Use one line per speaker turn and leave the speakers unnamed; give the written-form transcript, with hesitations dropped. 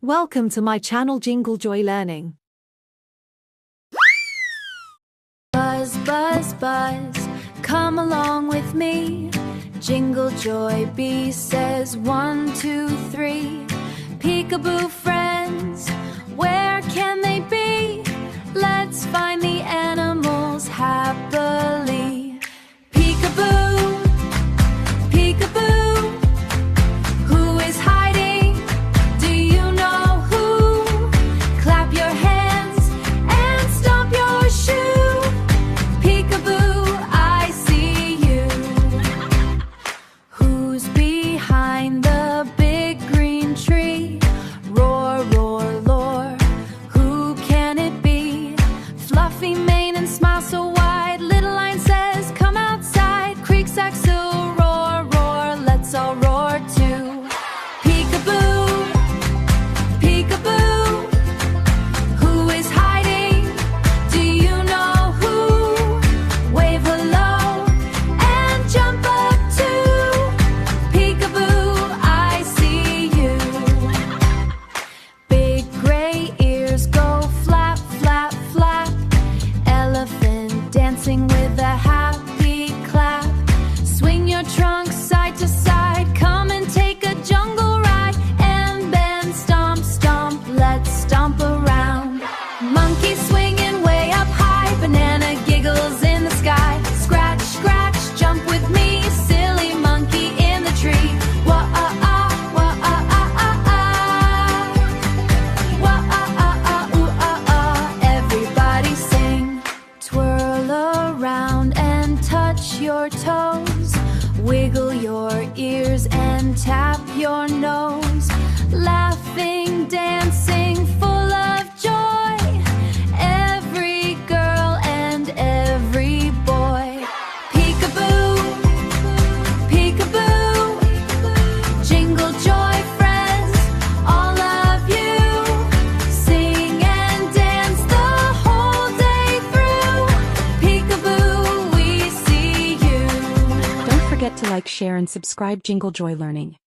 Welcome to my channel Jingle Joy Learning.
Buzz, buzz, buzz, come along with me. Jingle Joy B says 1, 2, 3. Peekaboo friends, where can they be? Let's find the animals happily. Peekaboo, peekaboo, who is hiding? Do you know who? Clap your hands and stomp your shoe. Peekaboo, I see you. Who's behind the big green tree? Roar, roar, roar, who can it be? Fluffy mane and smile so wide, little line says come outside. Creek saxo, roar, roar, let's all roar too. Peekaboo, peekaboo, who is hiding? Do you know who? Wave hello and jump up too. Peekaboo, I see you. Big gray ears go flap, flap, flap. Elephant dancing with a happy clap. Swing your trunk side to side, come and take a jungle ride. And then stomp, stomp, let's stomp around. Monkey swinging way up high, banana giggles in the sky. Scratch, scratch, jump with me, silly monkey in the tree. Wah-ah-ah, wah-ah-ah-ah-ah. Wah-ah-ah-ah, ooh-ah-ah, everybody sing. Twirl around and touch your toes. Wiggle your ears and tap your nose. Laughing, dancing, full of joy. Every girl and every boy. Peekaboo, peekaboo, jingle joy friends, all of you. Sing and dance the whole day through. Peekaboo, we see you.
Don't forget to like, share, and subscribe Jingle Joy Learning.